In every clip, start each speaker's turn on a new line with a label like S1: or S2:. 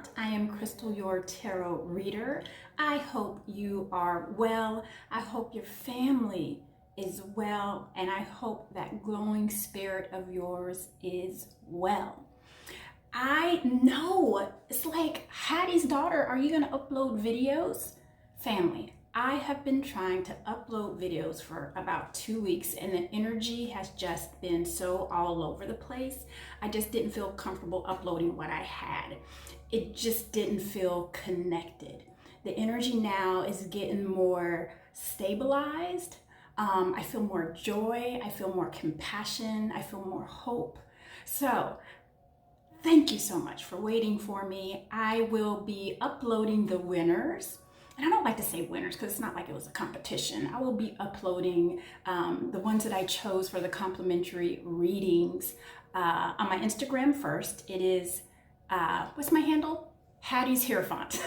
S1: heart. I am Crystal, your tarot reader. I hope you are well. I hope your family is well, and I hope that glowing spirit of yours is well. I know it's like, Hattis Daughter, are you going to upload videos? Family, I have been trying to upload videos for about 2 weeks, and the energy has just been so all over the place. I just didn't feel comfortable uploading what I had. It just didn't feel connected. The energy now is getting more stabilized. I feel more joy. I feel more compassion. I feel more hope. So thank you so much for waiting for me. I will be uploading the winners. And I don't like to say winners because it's not like it was a competition. I will be uploading the ones that I chose for the complimentary readings on my Instagram first. It is, what's my handle? Hattis Hierophant.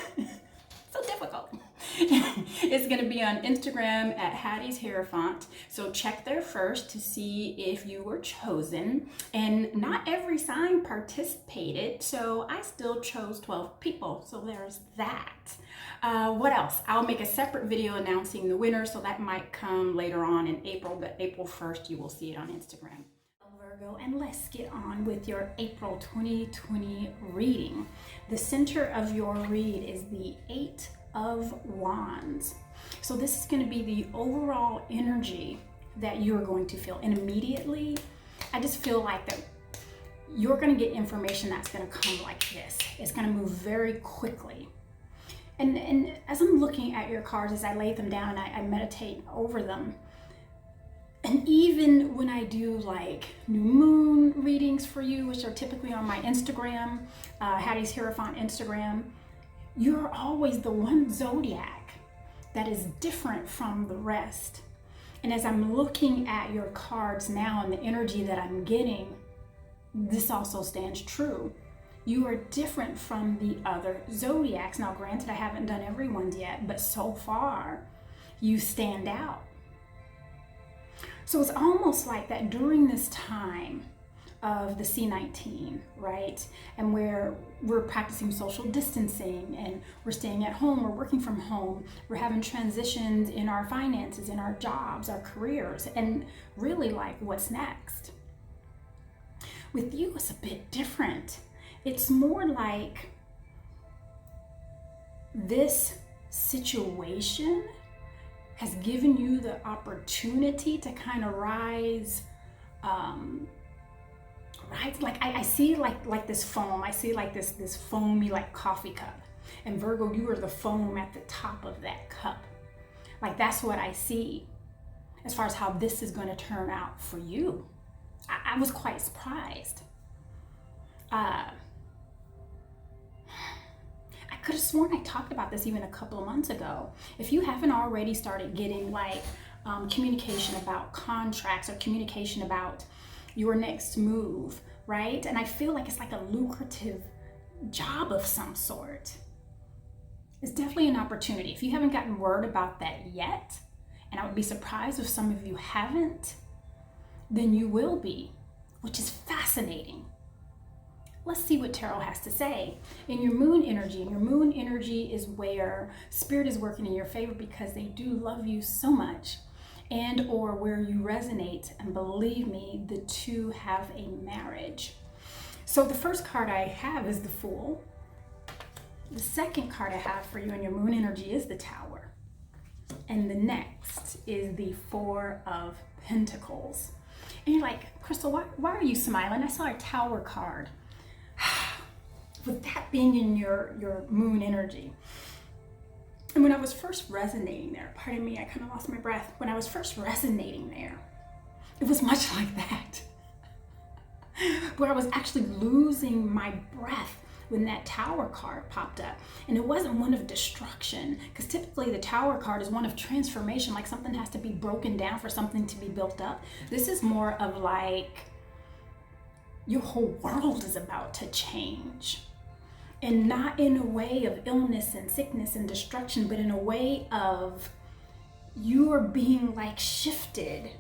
S1: So difficult. It's going to be on Instagram at Hattis Hierophant. So check there first to see if you were chosen. And not every sign participated, so I still chose 12 people. So there's that. What else? I'll make a separate video announcing the winner, so that might come later on in April, but April 1st you will see it on Instagram. Virgo, and let's get on with your April 2020 reading. The center of your read is the 8 of Wands. So this is going to be the overall energy that you're going to feel. And immediately, I just feel like that you're going to get information that's going to come like this. It's going to move very quickly. And as I'm looking at your cards, as I lay them down and I meditate over them, and even when I do like new moon readings for you, which are typically on my Instagram, Hattis Hierophant Instagram, you're always the one zodiac that is different from the rest. And as I'm looking at your cards now and the energy that I'm getting, this also stands true. You are different from the other zodiacs. Now, granted, I haven't done everyone's yet, but so far, you stand out. So it's almost like that during this time of the C19, right? And where we're practicing social distancing and we're staying at home, we're working from home, we're having transitions in our finances, in our jobs, our careers, and really like what's next. With you, it's a bit different. It's more like this situation has given you the opportunity to kind of rise, right? Like I see like this foam. I see like this foamy like coffee cup. And Virgo, you are the foam at the top of that cup. Like that's what I see as far as how this is going to turn out for you. I was quite surprised. I could have sworn I talked about this even a couple of months ago. If you haven't already started getting like communication about contracts or communication about your next move, right? And I feel like it's like a lucrative job of some sort. It's definitely an opportunity. If you haven't gotten word about that yet, and I would be surprised if some of you haven't, then you will be, which is fascinating. Let's see what tarot has to say. In your moon energy, and your moon energy is where spirit is working in your favor because they do love you so much, and or where you resonate, and believe me, the two have a marriage. So the first card I have is the Fool. The second card I have for you in your moon energy is the Tower. And the next is the Four of Pentacles. And you're like, Crystal, why are you smiling? I saw a Tower card. With that being in your moon energy. And when I was first resonating there, pardon me, I kind of lost my breath. When I was first resonating there, it was much like that. Where I was actually losing my breath when that Tower card popped up. And it wasn't one of destruction, because typically the Tower card is one of transformation, like something has to be broken down for something to be built up. This is more of like, your whole world is about to change. And not in a way of illness and sickness and destruction, but in a way of you are being like shifted.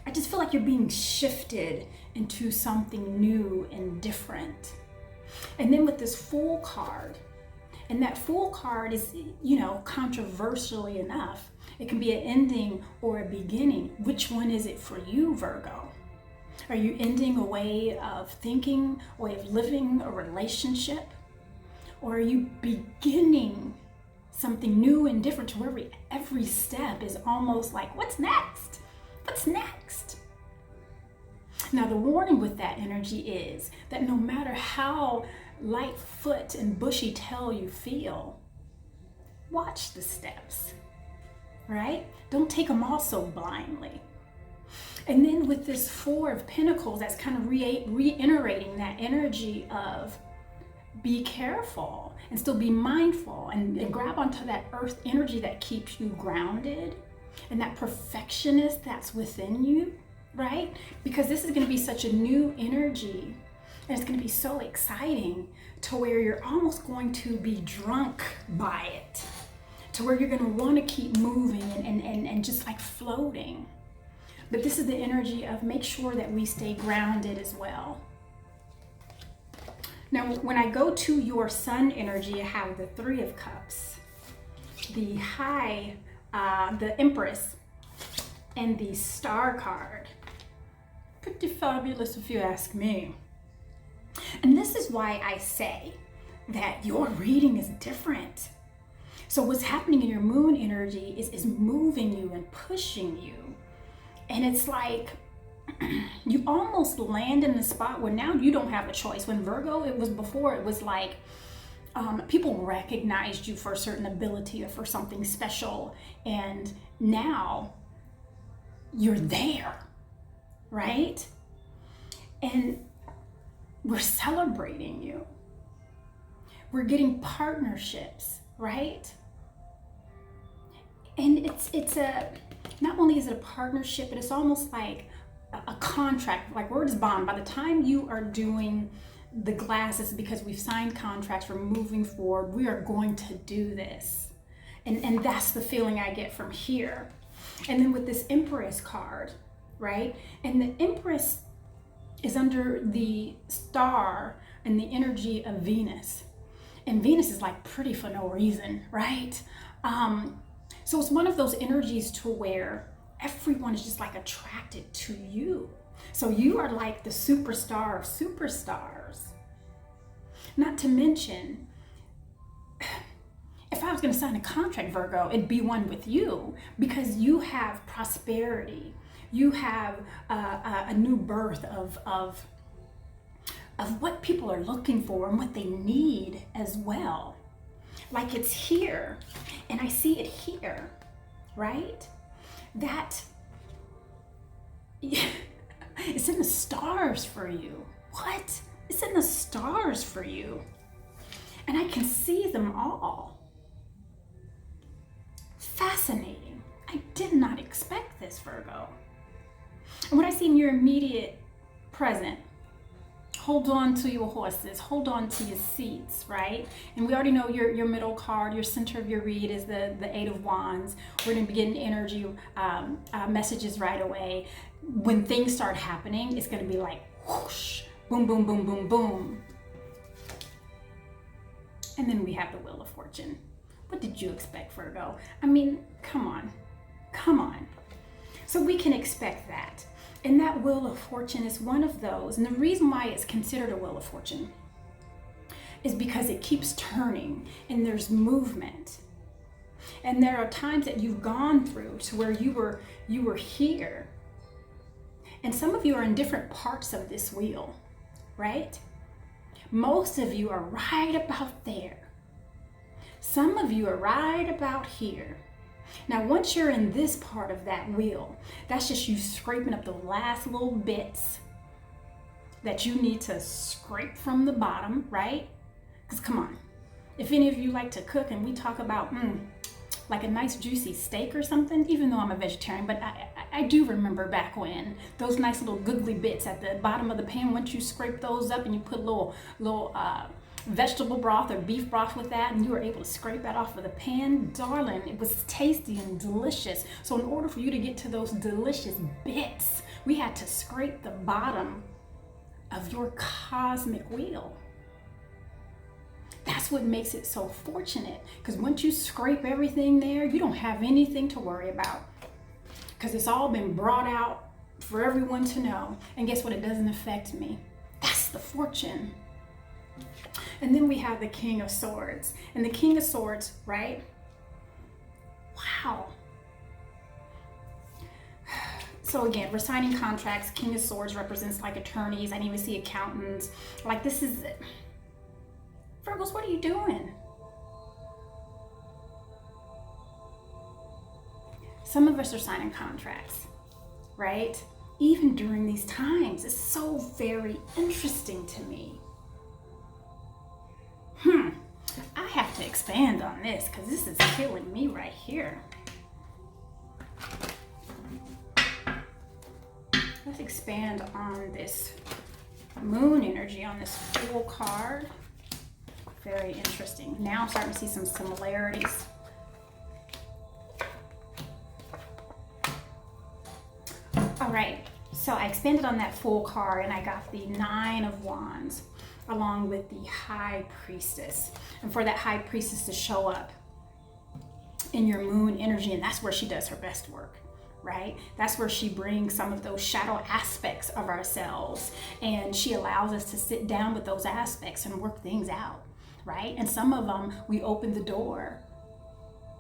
S1: I just feel like you're being shifted into something new and different. And then with this Fool card, and that Fool card is, you know, controversially enough, it can be an ending or a beginning. Which one is it for you, Virgo? Are you ending a way of thinking, a way of living, a relationship? Or are you beginning something new and different to where every step is almost like, what's next? What's next? Now, the warning with that energy is that no matter how lightfoot and bushy-tailed you feel, watch the steps, right? Don't take them all so blindly. And then with this Four of Pentacles, that's kind of reiterating that energy of be careful and still be mindful and grab onto that earth energy that keeps you grounded and that perfectionist that's within you, right? Because this is going to be such a new energy and it's going to be so exciting to where you're almost going to be drunk by it, to where you're going to want to keep moving and just like floating. But this is the energy of make sure that we stay grounded as well. Now, when I go to your Sun energy, I have the Three of Cups, the the Empress, and the Star card. Pretty fabulous if you ask me. And this is why I say that your reading is different. So what's happening in your Moon energy is moving you and pushing you. And it's like, you almost land in the spot where now you don't have a choice. When Virgo, it was like people recognized you for a certain ability or for something special. And now you're there, right? And we're celebrating you. We're getting partnerships, right? And it's not only is it a partnership, but it's almost like a contract, like word is bond. By the time you are doing the glasses, because we've signed contracts, we're moving forward, we are going to do this. And that's the feeling I get from here. And then with this Empress card, right? And the Empress is under the star and the energy of Venus. And Venus is like pretty for no reason, right? So it's one of those energies to where everyone is just like attracted to you. So you are like the superstar of superstars. Not to mention, if I was going to sign a contract, Virgo, it'd be one with you because you have prosperity. You have a new birth of what people are looking for and what they need as well. Like it's here, and I see it here, right? That it's in the stars for you. What? It's in the stars for you. And I can see them all. Fascinating. I did not expect this, Virgo. And what I see in your immediate present, hold on to your horses, hold on to your seats, right? And we already know your middle card, your center of your read is the Eight of Wands. We're going to be getting energy messages right away. When things start happening, it's going to be like whoosh, boom, boom, boom, boom, boom. And then we have the Wheel of Fortune. What did you expect, Virgo? I mean, come on, come on. So we can expect that. And that Wheel of Fortune is one of those. And the reason why it's considered a Wheel of Fortune is because it keeps turning and there's movement. And there are times that you've gone through to where you were here. And some of you are in different parts of this wheel, right? Most of you are right about there. Some of you are right about here. Now, once you're in this part of that wheel, that's just you scraping up the last little bits that you need to scrape from the bottom, right? Because come on, if any of you like to cook and we talk about like a nice juicy steak or something, even though I'm a vegetarian, but I do remember back when those nice little googly bits at the bottom of the pan, once you scrape those up and you put a little vegetable broth or beef broth with that, and you were able to scrape that off of the pan, darling, it was tasty and delicious. So in order for you to get to those delicious bits, we had to scrape the bottom of your cosmic wheel. that's what makes it so fortunate, because once you scrape everything there, you don't have anything to worry about, because it's all been brought out for everyone to know. And guess what? It doesn't affect me. That's the fortune. And then we have the King of Swords. And the King of Swords, right? Wow. So again, we're signing contracts. King of Swords represents like attorneys. I didn't even see accountants. Like, this is, Virgos, what are you doing? Some of us are signing contracts, right? Even during these times. It's so very interesting to me. I have to expand on this, because this is killing me right here. Let's expand on this moon energy on this Fool card. Very interesting. Now I'm starting to see some similarities. All right, so I expanded on that Fool card and I got the 9 of Wands along with the High Priestess. And for that High Priestess to show up in your moon energy, and that's where she does her best work, right? That's where she brings some of those shadow aspects of ourselves, and she allows us to sit down with those aspects and work things out, right? And some of them, we open the door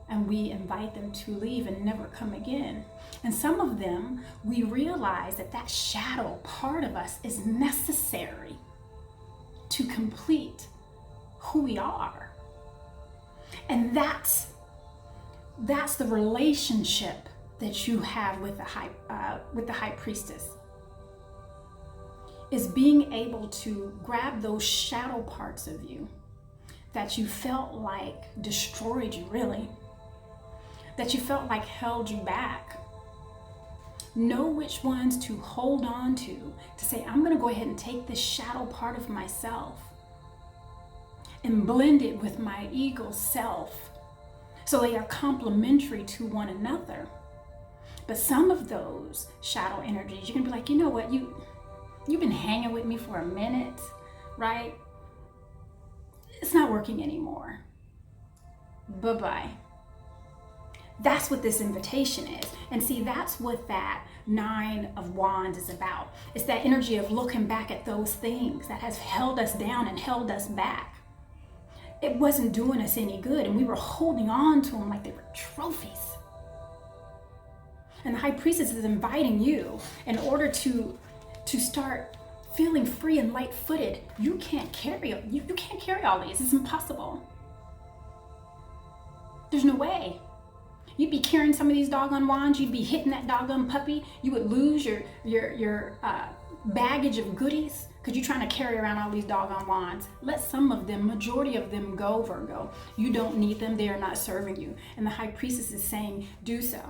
S1: and we invite them to leave and never come again. And some of them, we realize that that shadow part of us is necessary to complete who we are. And that's the relationship that you have with the High Priestess, is being able to grab those shadow parts of you that you felt like destroyed you, really, that you felt like held you back. Know which ones to hold on to say, I'm going to go ahead and take this shadow part of myself and blend it with my ego self, so they are complementary to one another. But some of those shadow energies, you're going to be like, you know what, you've been hanging with me for a minute, right? It's not working anymore. Bye-bye. That's what this invitation is. And see, that's what that 9 of Wands is about. It's that energy of looking back at those things that has held us down and held us back. It wasn't doing us any good, and we were holding on to them like they were trophies. And the High Priestess is inviting you, in order to start feeling free and light-footed. You can't carry all these. It's impossible. There's no way. You'd be carrying some of these doggone wands. You'd be hitting that doggone puppy. You would lose your baggage of goodies, because you're trying to carry around all these doggone wands. Let some of them, majority of them, go, Virgo. You don't need them. They are not serving you. And the High Priestess is saying, do so.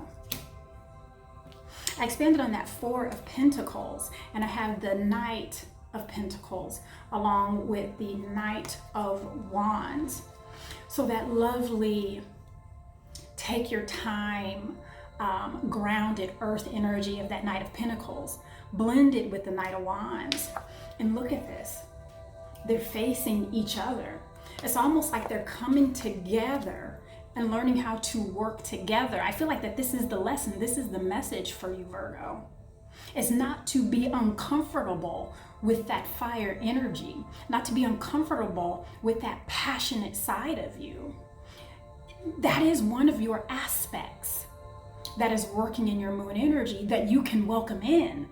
S1: I expanded on that 4 of Pentacles, and I have the Knight of Pentacles along with the Knight of Wands. So that lovely, take your time, grounded earth energy of that Knight of Pentacles blended with the Knight of Wands. And look at this. They're facing each other. It's almost like they're coming together and learning how to work together. I feel like that this is the lesson. This is the message for you, Virgo. It's not to be uncomfortable with that fire energy, not to be uncomfortable with that passionate side of you. That is one of your aspects that is working in your moon energy that you can welcome in,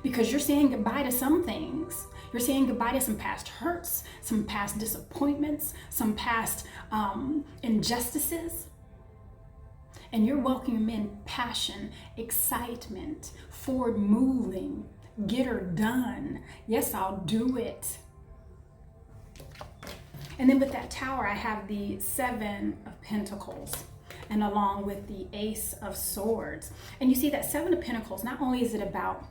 S1: because you're saying goodbye to some things. You're saying goodbye to some past hurts, some past disappointments, some past injustices. And you're welcoming in passion, excitement, forward moving, get her done. Yes, I'll do it. And then with that Tower, I have the 7 of Pentacles, and along with the Ace of Swords. And you see that 7 of Pentacles, not only is it about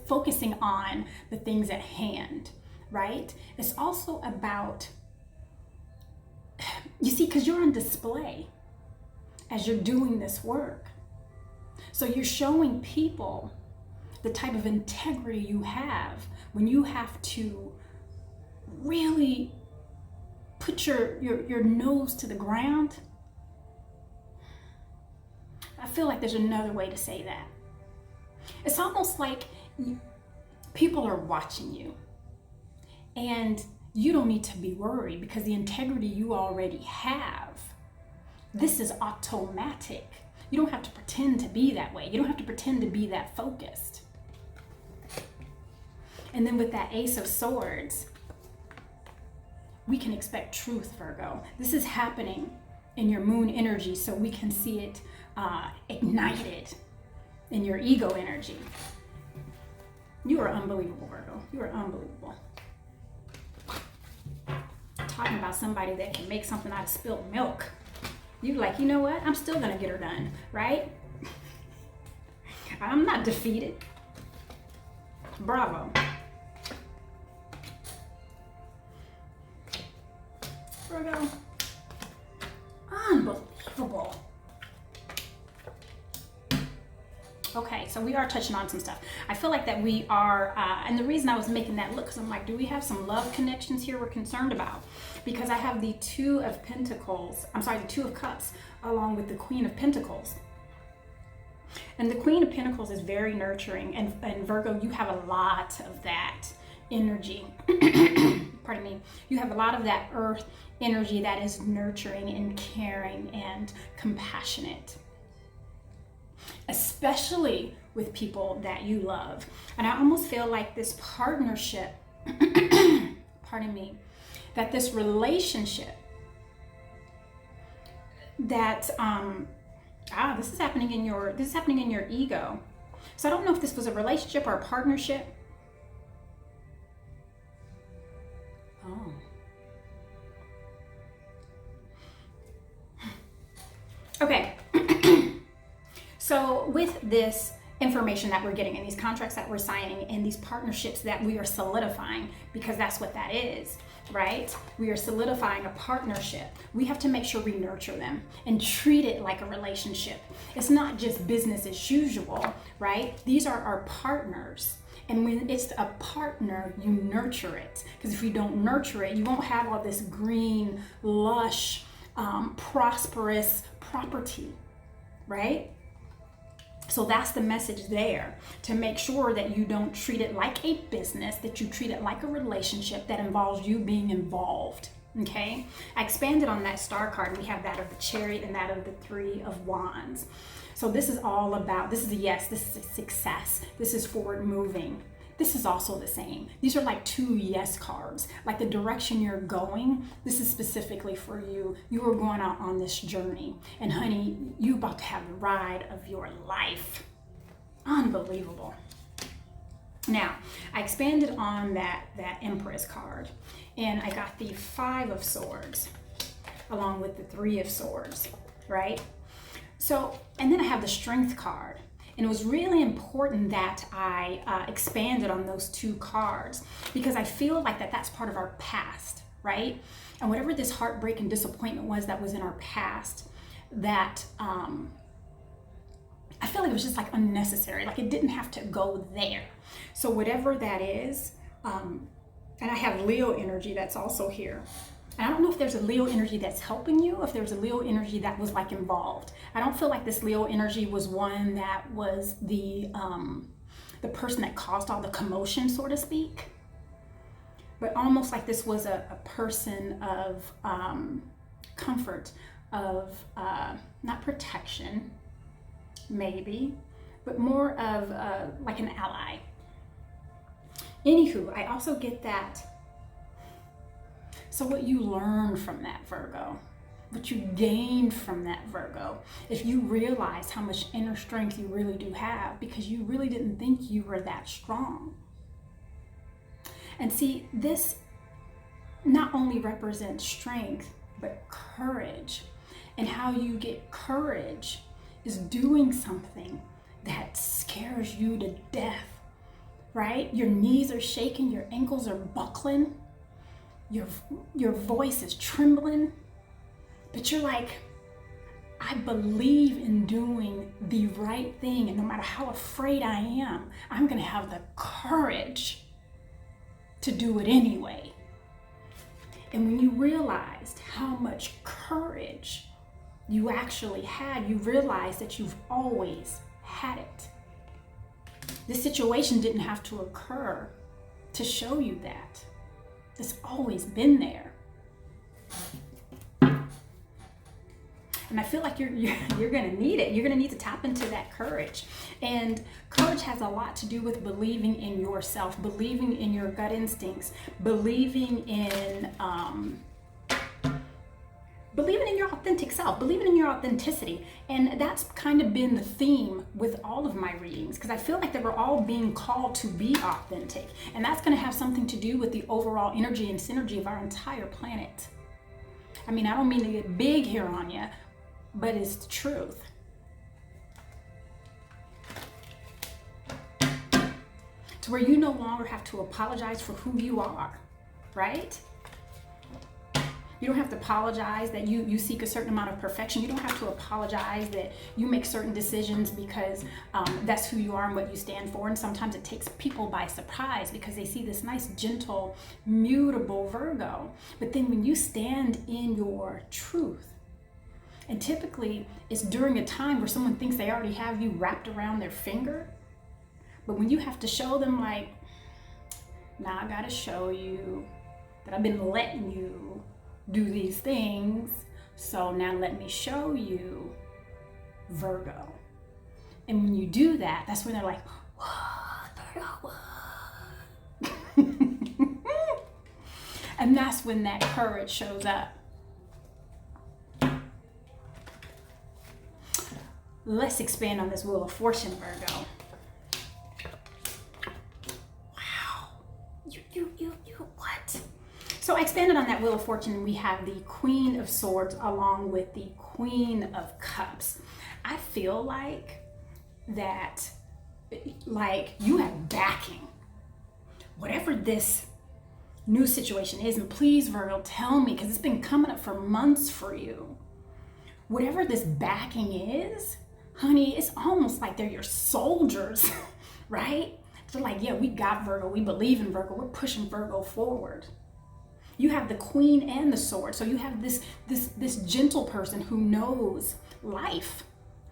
S1: focusing on the things at hand, right? It's also about, you see, because you're on display as you're doing this work. So you're showing people the type of integrity you have when you have to really put your nose to the ground. I feel like there's another way to say that. It's almost like people are watching you, and you don't need to be worried because the integrity you already have, this is automatic. You don't have to pretend to be that way. You don't have to pretend to be that focused. And then with that Ace of Swords, we can expect truth, Virgo. This is happening in your moon energy, so we can see it ignited in your ego energy. You are unbelievable, Virgo. You are unbelievable. Talking about somebody that can make something out of spilled milk. You like, you know what? I'm still gonna get her done, right? I'm not defeated. Bravo. Virgo. Unbelievable. Okay, so we are touching on some stuff. I feel like that we are, and the reason I was making that look, because I'm like, do we have some love connections here we're concerned about? Because I have the Two of Pentacles, the Two of Cups, along with the Queen of Pentacles. And the Queen of Pentacles is very nurturing, and Virgo, you have a lot of that energy. Pardon me. You have a lot of that earth energy that is nurturing and caring and compassionate, especially with people that you love. And I almost feel like this partnership, pardon me, that this relationship that this is happening in your ego. So I don't know if this was a relationship or a partnership. Oh. Okay. So with this information that we're getting and these contracts that we're signing and these partnerships that we are solidifying, because that's what that is, right? We are solidifying a partnership. We have to make sure we nurture them and treat it like a relationship. It's not just business as usual, right? These are our partners. And when it's a partner, you nurture it. Because if you don't nurture it, you won't have all this green, lush, prosperous property, right? So that's the message there, to make sure that you don't treat it like a business, that you treat it like a relationship that involves you being involved, okay? I expanded on that star card. We have that of the Chariot and that of the Three of Wands. So this is all about, this is a yes, this is a success, this is forward moving. This is also the same. These are like two yes cards. Like the direction you're going, this is specifically for you. You are going out on this journey. And honey, you about to have the ride of your life. Unbelievable. Now, I expanded on that Empress card. And I got the Five of Swords along with the Three of Swords, right? So, and then I have the Strength card. And it was really important that I expanded on those two cards, because I feel like that's part of our past, right? And whatever this heartbreak and disappointment was that was in our past, that I feel like it was just like unnecessary, like it didn't have to go there. So whatever that is, and I have Leo energy that's also here. And I don't know if there's a Leo energy that's helping you, if there's a Leo energy that was like involved. I don't feel like this Leo energy was one that was the person that caused all the commotion, so to speak. But almost like this was a person of comfort, of not protection, maybe, but more of like an ally. Anywho, I also get that. So what you learned from that, Virgo, what you gained from that, Virgo, if you realize how much inner strength you really do have, because you really didn't think you were that strong. And see, this not only represents strength, but courage. And how you get courage is doing something that scares you to death, right? Your knees are shaking, your ankles are buckling. Your voice is trembling, but you're like, I believe in doing the right thing, and no matter how afraid I am, I'm gonna have the courage to do it anyway. And when you realized how much courage you actually had, you realize that you've always had it. This situation didn't have to occur to show you that. It's always been there. And I feel like you're gonna need it. You're gonna need to tap into that courage. And courage has a lot to do with believing in yourself, believing in your gut instincts, believing in your authentic self, believing in your authenticity. And that's kind of been the theme with all of my readings, because I feel like that we're all being called to be authentic. And that's gonna have something to do with the overall energy and synergy of our entire planet. I mean, I don't mean to get big here on you, but it's the truth. To where you no longer have to apologize for who you are, right? You don't have to apologize that you seek a certain amount of perfection. You don't have to apologize that you make certain decisions because that's who you are and what you stand for. And sometimes it takes people by surprise because they see this nice, gentle, mutable Virgo. But then when you stand in your truth, and typically it's during a time where someone thinks they already have you wrapped around their finger. But when you have to show them, like, now I gotta show you that I've been letting you do these things, so now let me show you, Virgo. And when you do that, that's when they're like, what, Virgo, what? And that's when that courage shows up. Let's expand on this Wheel of Fortune, Virgo. Wow. You, what? So I expanded on that Wheel of Fortune, and we have the Queen of Swords along with the Queen of Cups. I feel like that, like, you have backing. Whatever this new situation is, and please, Virgo, tell me, because it's been coming up for months for you. Whatever this backing is, honey, it's almost like they're your soldiers, right? They're like, yeah, we got Virgo. We believe in Virgo. We're pushing Virgo forward. You have the Queen and the Sword. So you have this gentle person who knows life,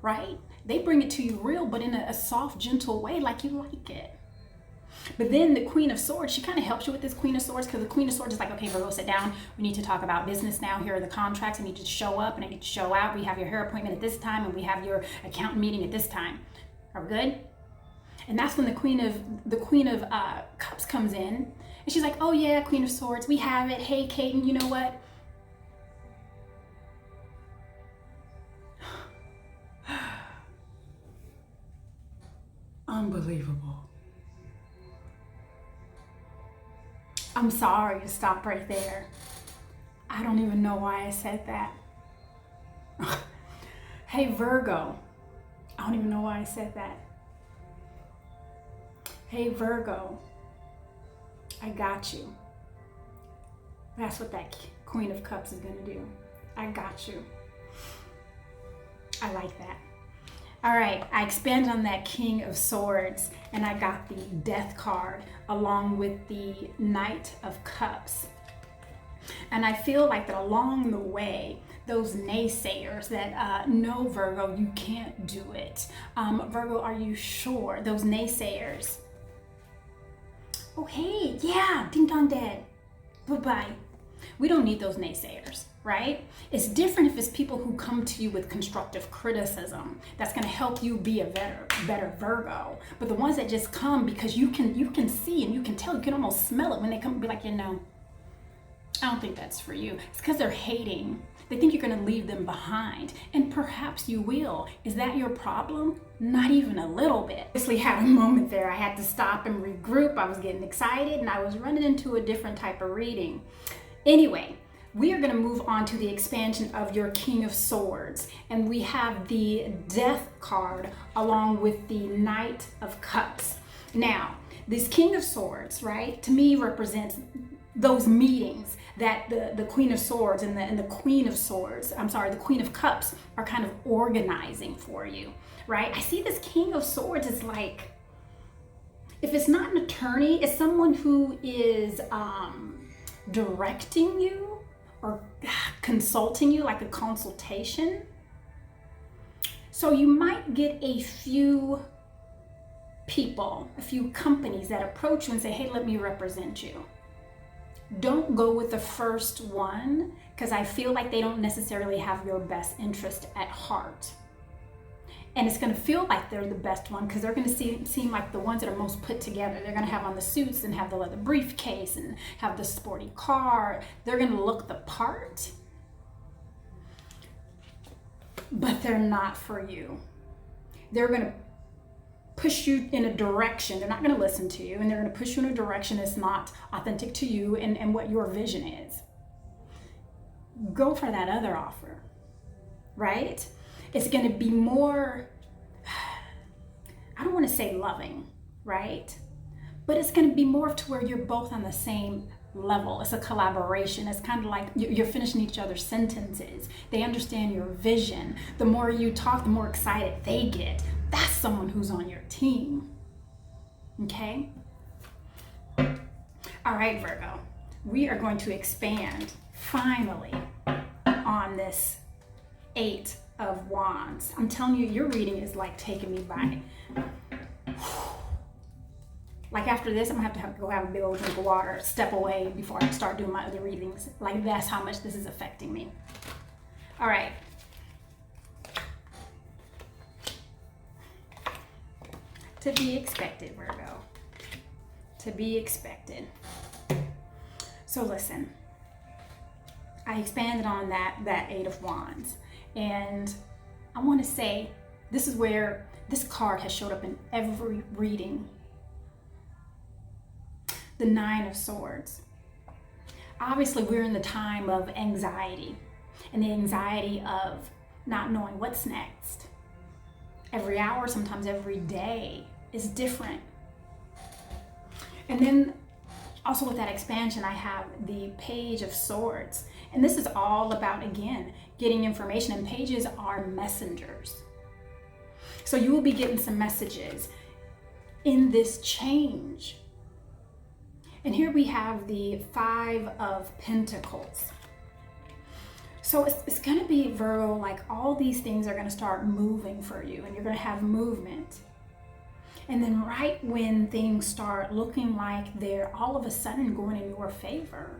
S1: right? They bring it to you real, but in a soft, gentle way, like you like it. But then the Queen of Swords, she kind of helps you with this Queen of Swords, because the Queen of Swords is like, okay, Virgo, sit down. We need to talk about business now. Here are the contracts. I need you to show up and I need to show out. We have your hair appointment at this time and we have your accountant meeting at this time. Are we good? And that's when the Queen of Cups comes in, and she's like, oh yeah, Queen of Swords, we have it. Hey, Caden, you know what? Unbelievable. I'm sorry to stop right there. I don't even know why I said that. Hey, Virgo. I don't even know why I said that. Hey, Virgo. I got you. That's what that Queen of Cups is going to do. I got you. I like that. All right, I expanded on that King of Swords, and I got the Death card along with the Knight of Cups. And I feel like that along the way, those naysayers that, no, Virgo, you can't do it. Virgo, are you sure? Those naysayers. Oh, hey, yeah, ding dong dead. Bye-bye. We don't need those naysayers, right? It's different if it's people who come to you with constructive criticism. That's going to help you be a better Virgo. But the ones that just come because you can see and you can tell, you can almost smell it when they come and be like, you know, I don't think that's for you. It's because they're hating. They think you're going to leave them behind. And perhaps you will. Is that your problem? Not even a little bit. Obviously had a moment there. I had to stop and regroup. I was getting excited and I was running into a different type of reading. Anyway, we are going to move on to the expansion of your King of Swords. And we have the Death card along with the Knight of Cups. Now, this King of Swords, right, to me represents those meetings that the Queen of Swords and the Queen of Swords, the Queen of Cups are kind of organizing for you, right? I see this King of Swords as like, if it's not an attorney, it's someone who is directing you or consulting you, like a consultation. So you might get a few people, a few companies that approach you and say, hey, let me represent you. Don't go with the first one, because I feel like they don't necessarily have your best interest at heart. And it's going to feel like they're the best one because they're going to seem like the ones that are most put together. They're going to have on the suits and have the leather briefcase and have the sporty car. They're going to look the part, but they're not for you. They're going to push you in a direction. They're not going to listen to you, and they're going to push you in a direction that's not authentic to you and what your vision is. Go for that other offer, right? It's going to be more, I don't want to say loving, right? But it's going to be more to where you're both on the same level. It's a collaboration. It's kind of like you're finishing each other's sentences. They understand your vision. The more you talk, the more excited they get. That's someone who's on your team. Okay? All right, Virgo. We are going to expand finally on this 8 of Wands. I'm telling you, your reading is like taking me by. Like after this, I'm gonna have to go have a big old drink of water, step away before I start doing my other readings. Like that's how much this is affecting me. All right. To be expected, Virgo. To be expected. So listen, I expanded on that 8 of Wands. And I want to say, this is where this card has showed up in every reading. The 9 of Swords. Obviously, we're in the time of anxiety, and the anxiety of not knowing what's next. Every hour, sometimes every day is different. And then also with that expansion, I have the Page of Swords. And this is all about, again, getting information, and pages are messengers. So you will be getting some messages in this change. And here we have the 5 of Pentacles. So it's going to be, Virgo, like all these things are going to start moving for you, and you're going to have movement. And then right when things start looking like they're all of a sudden going in your favor,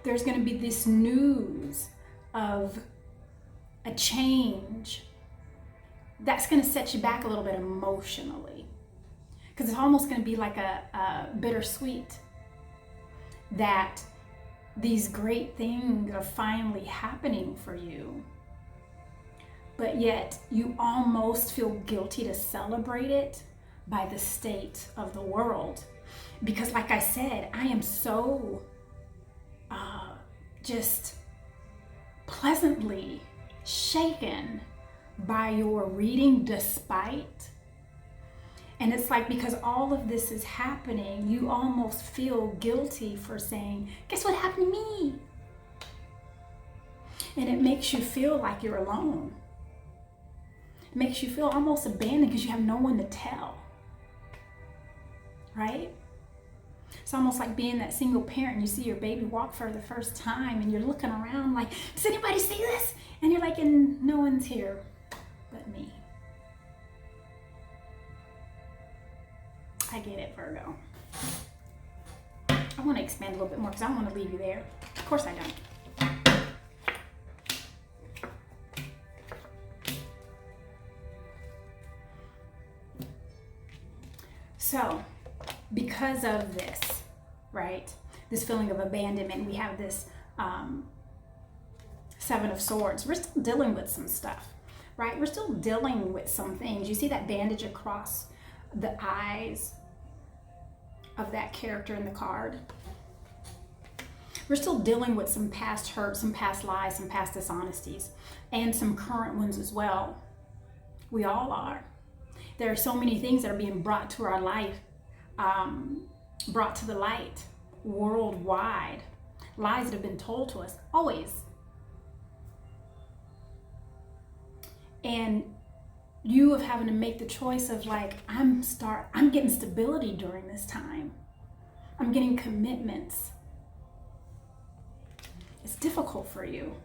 S1: there's going to be this news of a change that's going to set you back a little bit emotionally. Because it's almost going to be like a bittersweet that these great things are finally happening for you. But yet you almost feel guilty to celebrate it by the state of the world. Because like I said, I am so just pleasantly shaken by your reading despite. And it's like, because all of this is happening, you almost feel guilty for saying, guess what happened to me? And it makes you feel like you're alone. It makes you feel almost abandoned because you have no one to tell. Right? It's almost like being that single parent. You see your baby walk for the first time and you're looking around like, does anybody see this? And you're like, and no one's here but me. I get it, Virgo. I want to expand a little bit more because I don't want to leave you there. Of course I don't. So, because of this, right, this feeling of abandonment, we have this 7 of Swords. We're still dealing with some stuff, right? We're still dealing with some things. You see that bandage across the eyes of that character in the card? We're still dealing with some past hurt, some past lies, some past dishonesties, and some current ones as well. We all are. There are so many things that are being brought to our life, brought to the light worldwide. Lies that have been told to us, always. And you of having to make the choice of like, I'm getting stability during this time. I'm getting commitments. It's difficult for you.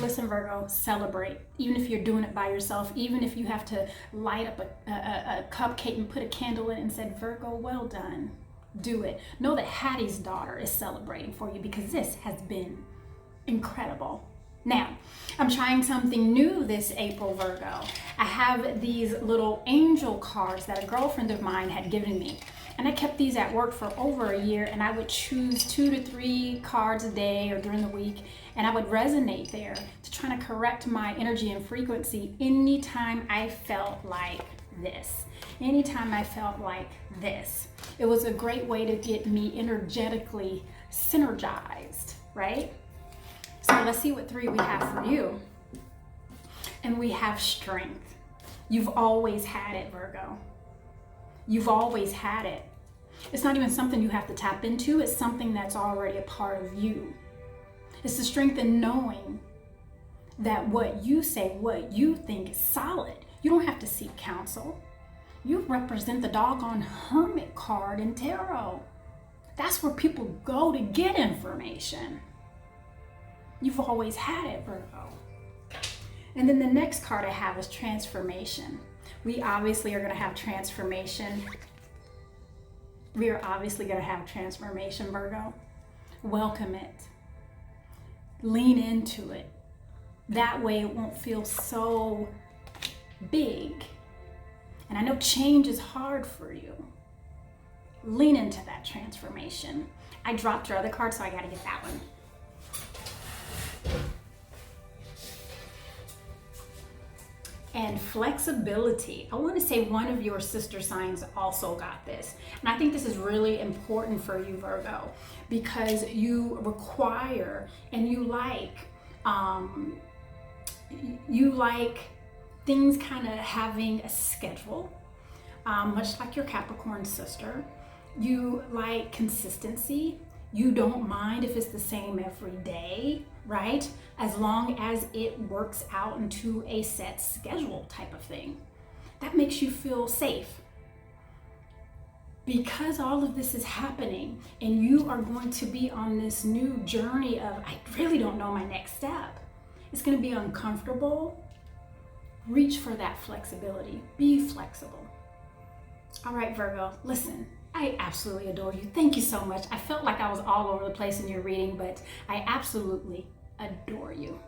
S1: Listen, Virgo, celebrate. Even if you're doing it by yourself, even if you have to light up a cupcake and put a candle in it and said, Virgo, well done. Do it. Know that Hattis Daughter is celebrating for you because this has been incredible. Now, I'm trying something new this April, Virgo. I have these little angel cards that a girlfriend of mine had given me. And I kept these at work for over a year, and I would choose 2 to 3 cards a day or during the week, and I would resonate there to try to correct my energy and frequency anytime I felt like this. Anytime I felt like this. It was a great way to get me energetically synergized, right? So let's see what 3 we have for you. And we have strength. You've always had it, Virgo. You've always had it. It's not even something you have to tap into. It's something that's already a part of you. It's the strength in knowing that what you say, what you think is solid. You don't have to seek counsel. You represent the doggone Hermit card in tarot. That's where people go to get information. You've always had it, Virgo. And then the next card I have is transformation. We obviously are going to have transformation. We are obviously going to have transformation, Virgo. Welcome it. Lean into it. That way it won't feel so big. And I know change is hard for you. Lean into that transformation. I dropped your other card, so I got to get that one. And flexibility. I want to say one of your sister signs also got this. And I think this is really important for you, Virgo, because you require and you like things kind of having a schedule, much like your Capricorn sister. You like consistency. You don't mind if it's the same every day, right? As long as it works out into a set schedule type of thing. That makes you feel safe. Because all of this is happening and you are going to be on this new journey of, I really don't know my next step. It's going to be uncomfortable. Reach for that flexibility. Be flexible. All right, Virgo, listen. I absolutely adore you. Thank you so much. I felt like I was all over the place in your reading, but I absolutely adore you.